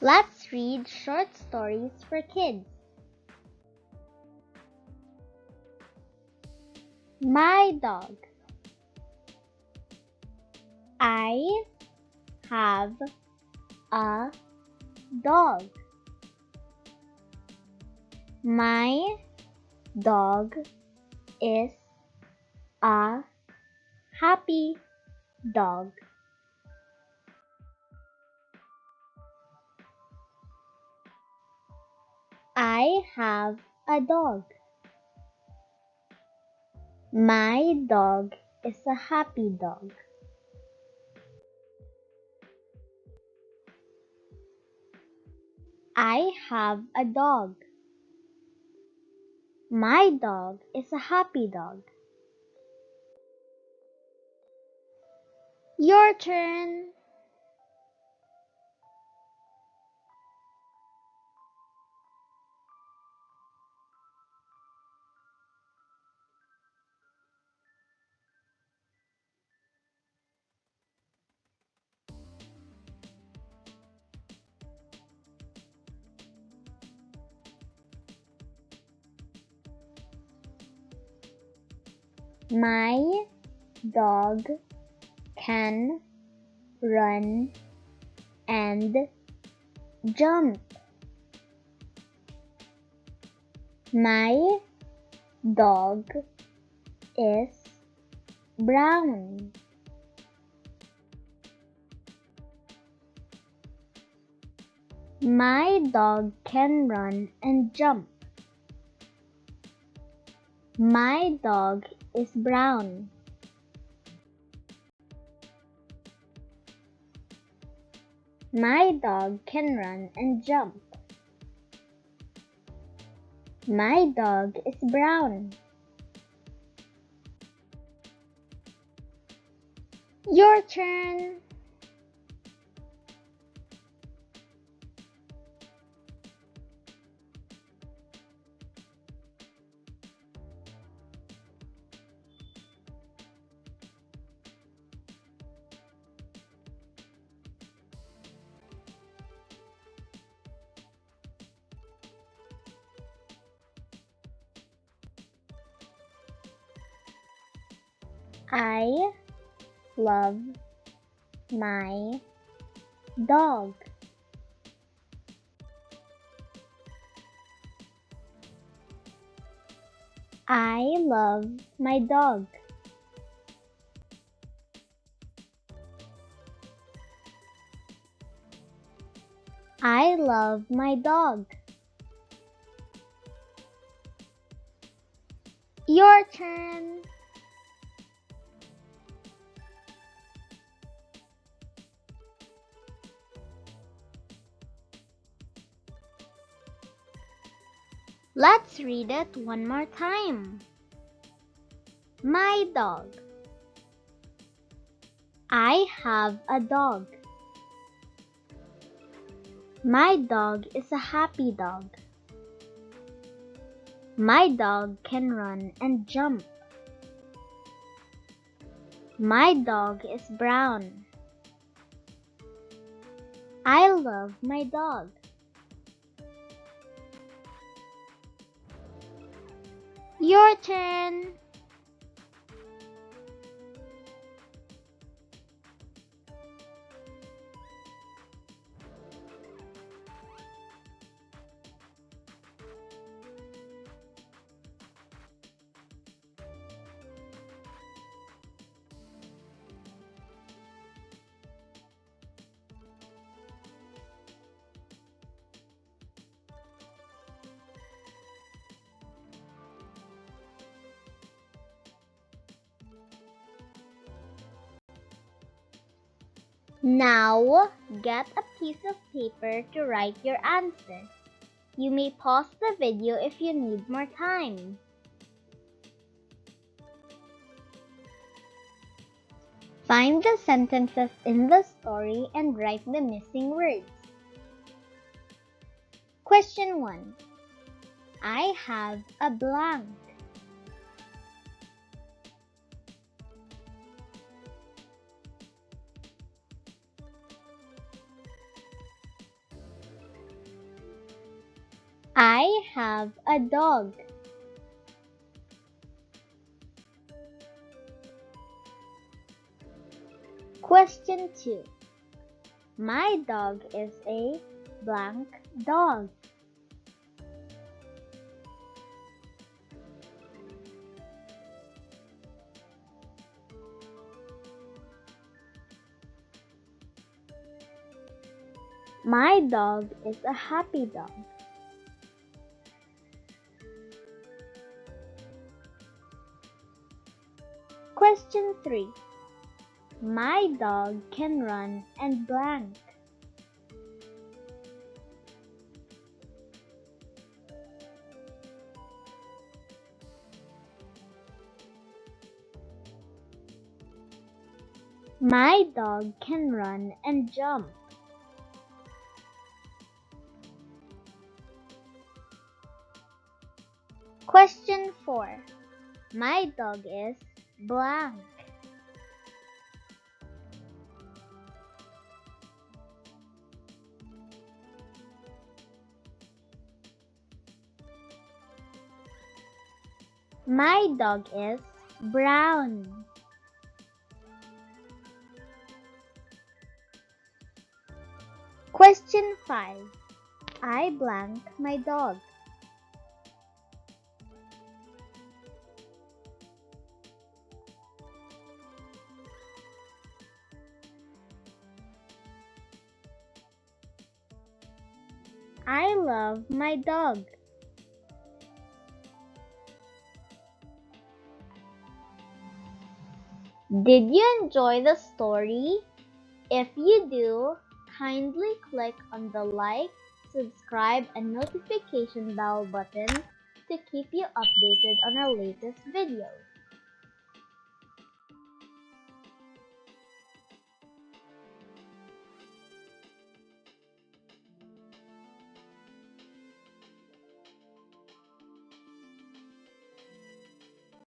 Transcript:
Let's read short stories for kids. My dog. I have a dog. My dog is a happy dog. I have a dog. My dog is a happy dog. I have a dog. My dog is a happy dog. Your turn. My dog can run and jump. My dog is brown. My dog can run and jump. My dog is brown. My dog can run and jump. My dog is brown. Your turn. I love my dog. I love my dog. I love my dog. Your turn. Let's read it one more time. My dog. I have a dog. My dog is a happy dog. My dog can run and jump. My dog is brown. I love my dog. Your turn. Now, get a piece of paper to write your answer. You may pause the video if you need more time. Find the sentences in the story and write the missing words. Question 1. I have a blank. I have a dog. Question 2. My dog is a blank dog. My dog is a happy dog. Question 3. My dog can run and blank. My dog can run and jump. Question 4. My dog is blank. My dog is brown. Question 5. I blank my dog. I love my dog. Did you enjoy the story? If you do, kindly click on the like, subscribe, and notification bell button to keep you updated on our latest videos.